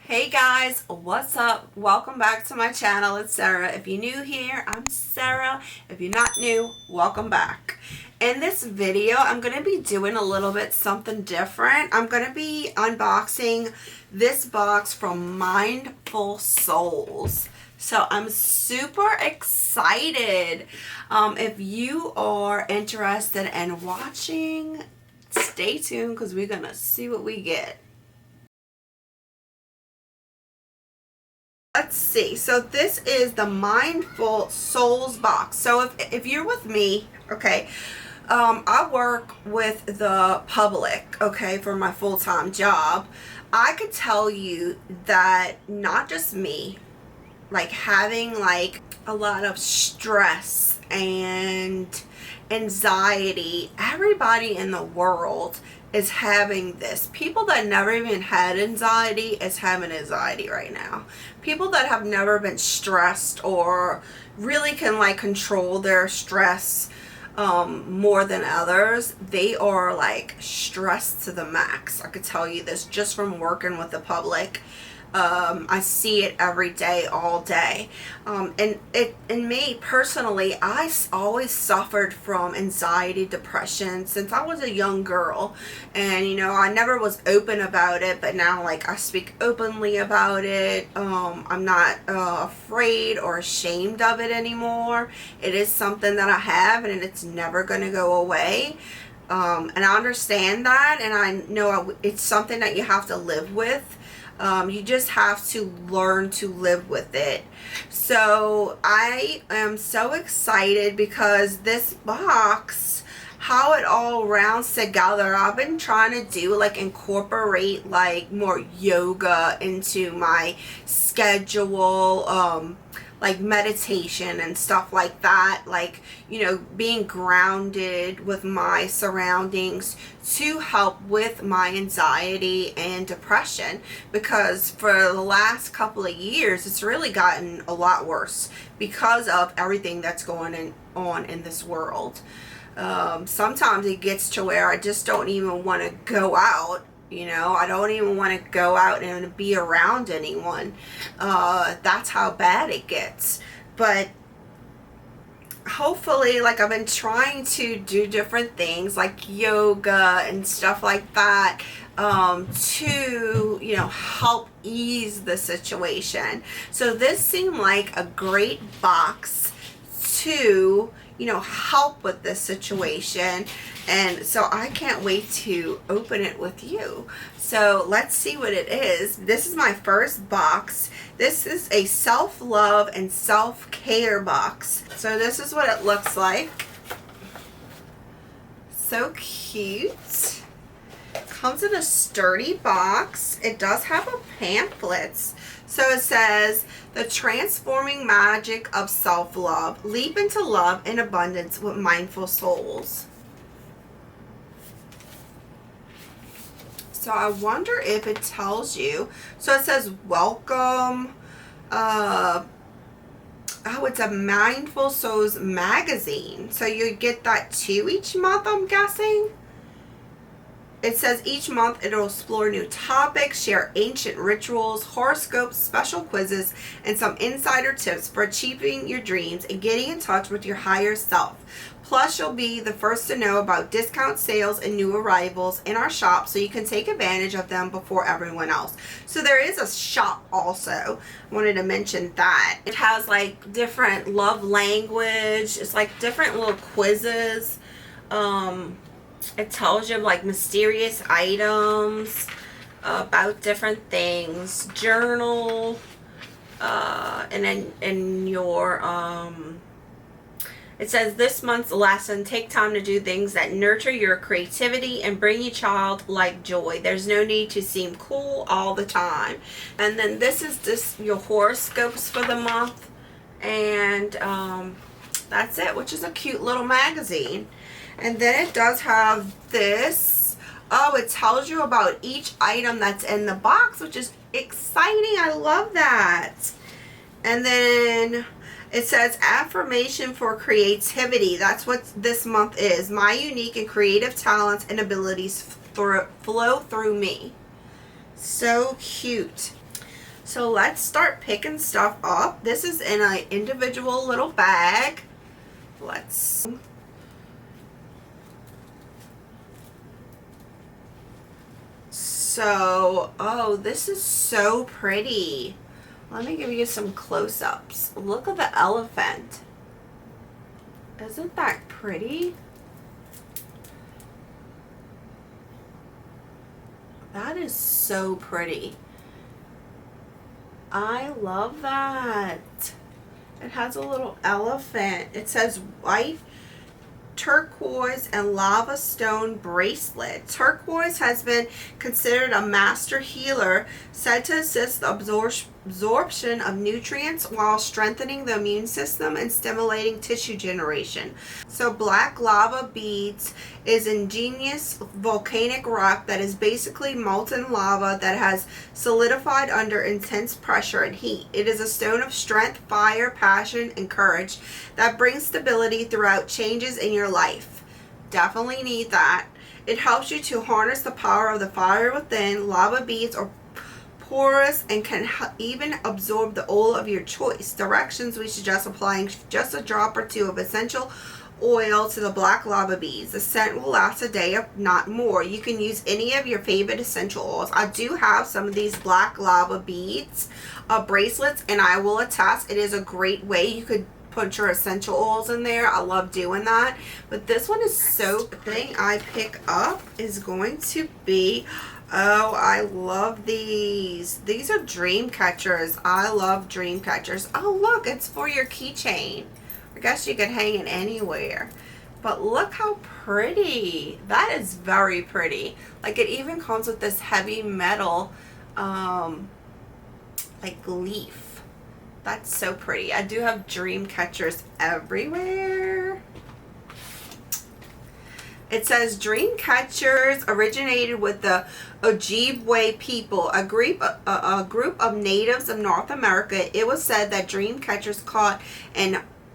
Hey guys, what's up? Welcome back to my channel. It's Sarah. If you're new here, I'm Sarah. If you're not new, welcome back. In this video, I'm going to be doing a little bit something different. I'm going to be unboxing this box from Mindful Souls. So I'm super excited. If you are interested in watching, stay tuned because we're going to see what we get. Let's see. So this is the Mindful Souls box. So if you're with me, okay, I work with the public, okay, for my full-time job. I could tell you that not just me, like having like a lot of stress and anxiety, everybody in the world is having this. People that never even had anxiety is having anxiety right now. People that have never been stressed or really can like control their stress more than others, they are like stressed to the max. I could tell you this just from working with the public. I see it every day, all day. And me personally, I always suffered from anxiety, depression since I was a young girl. And, you know, I never was open about it, but now, like, I speak openly about it. I'm not afraid or ashamed of it anymore. It is something that I have, and it's never going to go away. And I understand that, and I know it's something that you have to live with. You just have to learn to live with it. So I am so excited because this box, how it all rounds together, I've been trying to do like incorporate like more yoga into my schedule, like meditation and stuff like that, like, you know, being grounded with my surroundings to help with my anxiety and depression, because for the last couple of years it's really gotten a lot worse because of everything that's going on in this world. Sometimes it gets to where I just don't even want to go out. You know, I don't even want to go out and be around anyone. That's how bad it gets. But hopefully, like, I've been trying to do different things like yoga and stuff like that to, you know, help ease the situation. So this seemed like a great box to, you know, help with this situation. And so I can't wait to open it with you. So let's see what it is. This is my first box. This is a self-love and self-care box. So this is what it looks like. So cute. Comes in a sturdy box. It does have a pamphlets. So it says, the transforming magic of self-love. Leap into love and abundance with Mindful Souls. So I wonder if it tells you. So it says welcome. Oh, it's a Mindful Souls magazine. So you get that too each month, I'm guessing. It says each month it'll explore new topics, share ancient rituals, horoscopes, special quizzes, and some insider tips for achieving your dreams and getting in touch with your higher self. Plus, you'll be the first to know about discount sales and new arrivals in our shop, so you can take advantage of them before everyone else. So there is a shop also. I wanted to mention that. It has like different love language. It's like different little quizzes. It tells you like mysterious items about different things. Journal. And then in your it says this month's lesson, take time to do things that nurture your creativity and bring you childlike joy. There's no need to seem cool all the time. And then this is your horoscopes for the month. And that's it, which is a cute little magazine. And then it does have this. Oh, it tells you about each item that's in the box, which is exciting. I love that. And then it says affirmation for creativity. That's what this month is. My unique and creative talents and abilities flow through me. So cute. So let's start picking stuff up. This is in an individual little bag. Let's... So, oh, this is so pretty. Let me give you some close-ups. Look at the elephant. Isn't that pretty? That is so pretty. I love that. It has a little elephant. It says white turquoise and lava stone bracelet. Turquoise has been considered a master healer, said to assist the absorption of nutrients while strengthening the immune system and stimulating tissue generation. So black lava beads is ingenious volcanic rock that is basically molten lava that has solidified under intense pressure and heat. It is a stone of strength, fire, passion, and courage that brings stability throughout changes in your life. Definitely need that. It helps you to harness the power of the fire within. Lava beads are porous and can even absorb the oil of your choice. Directions: we suggest applying just a drop or two of essential oil to the black lava beads. The scent will last a day, if not more. You can use any of your favorite essential oils. I do have some of these black lava beads bracelets, and I will attest, it is a great way you could put your essential oils in there. I love doing that. But this one is so... The thing I pick up is going to be... Oh, I love these. These are dream catchers. I love dream catchers. Oh, look, it's for your keychain. I guess you could hang it anywhere. But look how pretty. That is very pretty. Like, it even comes with this heavy metal, like, leaf. That's so pretty. I do have dream catchers everywhere. It says dream catchers originated with the Ojibwe people, a group of natives of North America. It was said that dream catchers caught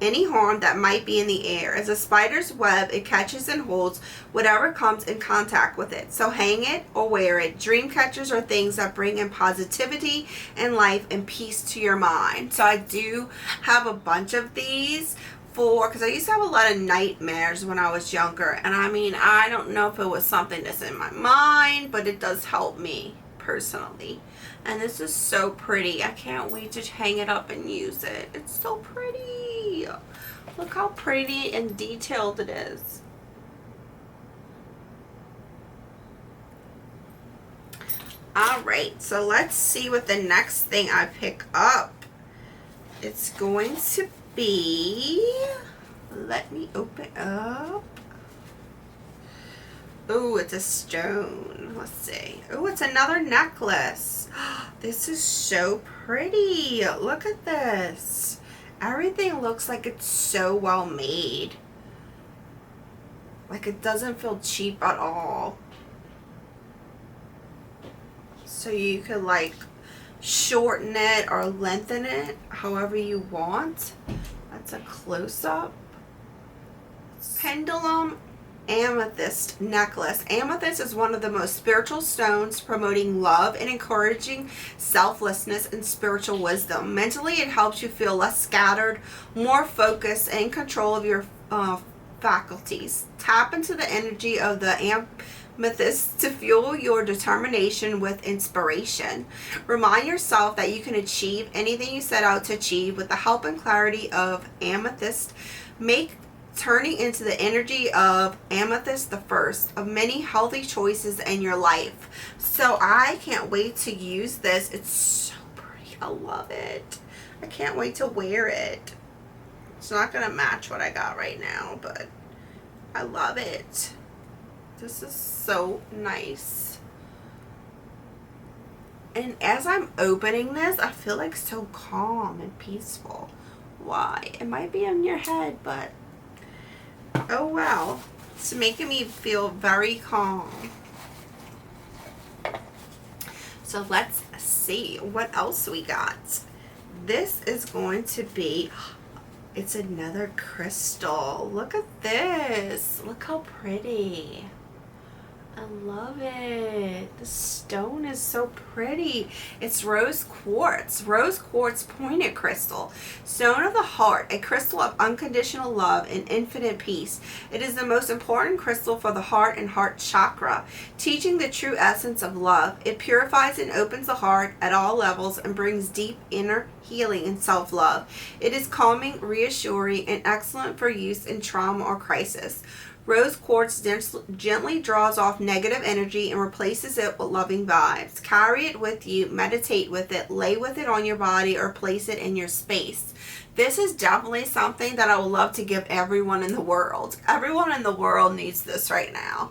any harm that might be in the air. As a spider's web, it catches and holds whatever comes in contact with it. So hang it or wear it. Dream catchers are things that bring in positivity and life and peace to your mind. So I do have a bunch of these because I used to have a lot of nightmares when I was younger. And I mean, I don't know if it was something that's in my mind, but it does help me personally. And this is so pretty. I can't wait to hang it up and use it. It's so pretty. Look how pretty and detailed it is. Alright, so let's see what the next thing I pick up. It's going to be... Let me open up. Oh, it's a stone. Let's see. Oh, it's another necklace. This is so pretty. Look at this. Everything looks like it's so well made. Like, it doesn't feel cheap at all. So you could like shorten it or lengthen it however you want. That's a close-up. Pendulum Amethyst Necklace. Amethyst is one of the most spiritual stones, promoting love and encouraging selflessness and spiritual wisdom. Mentally, it helps you feel less scattered, more focused, and in control of your faculties. Tap into the energy of the amethyst to fuel your determination with inspiration. Remind yourself that you can achieve anything you set out to achieve with the help and clarity of amethyst. Make turning into the energy of amethyst the first of many healthy choices in your life. So I can't wait to use this. It's so pretty. I love it. I can't wait to wear it. It's not gonna match what I got right now, but I love it. This is so nice. And as I'm opening this, I feel like so calm and peaceful. Why? It might be in your head, but oh wow. It's making me feel very calm. So let's see what else we got. This is going to be, it's another crystal. Look at this. Look how pretty. I love it. The stone is so pretty. It's rose quartz. Rose quartz pointed crystal. Stone of the heart, a crystal of unconditional love and infinite peace. It is the most important crystal for the heart and heart chakra, teaching the true essence of love. It purifies and opens the heart at all levels and brings deep inner healing and self-love. It is calming, reassuring, and excellent for use in trauma or crisis. Rose quartz gently draws off negative energy and replaces it with loving vibes. Carry it with you, meditate with it, lay with it on your body, or place it in your space. This is definitely something that I would love to give everyone in the world. Everyone in the world needs this right now.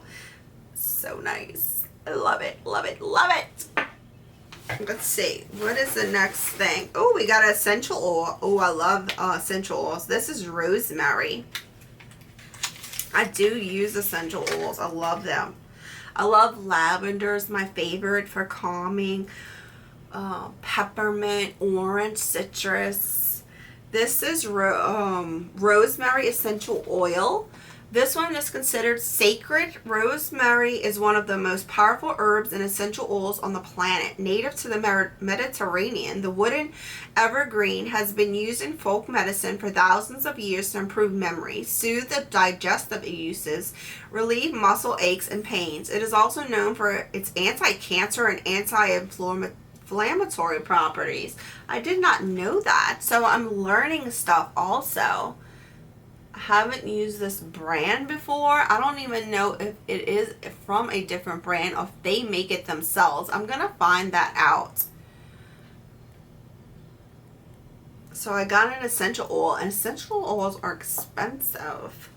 So nice. I love it, love it, love it. Let's see. What is the next thing? Oh, we got essential oil. Oh, I love essential oils. This is rosemary. I do use essential oils. I love them. I love lavender is my favorite for calming. Peppermint, orange, citrus. This is Rosemary Essential Oil. This one is considered sacred. Rosemary is one of the most powerful herbs and essential oils on the planet. Native to the Mediterranean, the wooden evergreen has been used in folk medicine for thousands of years to improve memory, soothe the digestive uses, relieve muscle aches and pains. It is also known for its anti-cancer and anti-inflammatory properties. I did not know that, so I'm learning stuff also. I haven't used this brand before. I don't even know if it is from a different brand or if they make it themselves. I'm gonna find that out. So I got an essential oil, and essential oils are expensive.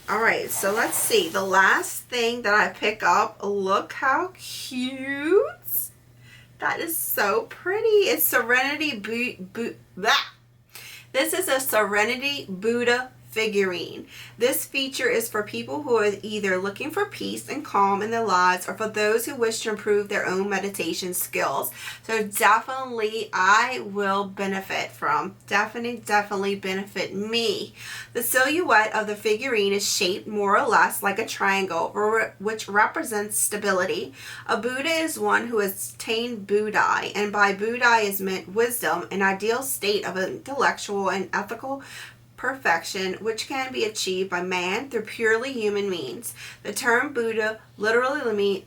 Alright, so let's see. The last thing that I pick up, look how cute. That is so pretty. It's Serenity This is a Serenity Buddha figurine. This feature is for people who are either looking for peace and calm in their lives or for those who wish to improve their own meditation skills. So definitely I will benefit from. Definitely benefit me. The silhouette of the figurine is shaped more or less like a triangle, which represents stability. A Buddha is one who has attained Buddhai, and by Buddhai is meant wisdom, an ideal state of intellectual and ethical perfection which can be achieved by man through purely human means. The term Buddha literally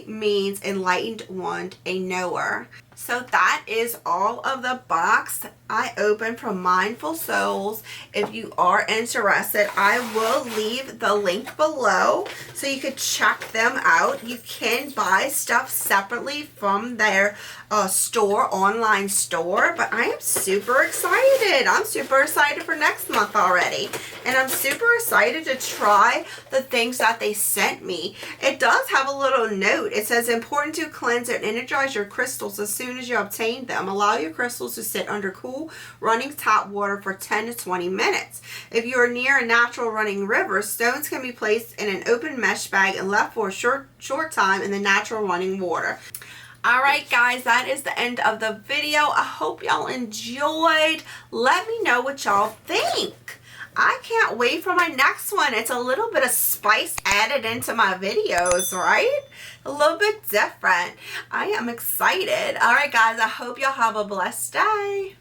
means enlightened one, a knower. So that is all of the box I opened from Mindful Souls. If you are interested, I will leave the link below so you could check them out. You can buy stuff separately from their online store, but I am super excited. I'm super excited for next month already, and I'm super excited to try the things that they sent me. It does have a little note. It says, important to cleanse and energize your crystals as soon as you obtain them. Allow your crystals to sit under cool running tap water for 10 to 20 minutes. If you are near a natural running river, stones can be placed in an open mesh bag and left for a short time in the natural running water. Alright guys, that is the end of the video. I hope y'all enjoyed. Let me know what y'all think. I can't wait for my next one. It's a little bit of spice added into my videos, right? A little bit different. I am excited. Alright guys, I hope y'all have a blessed day.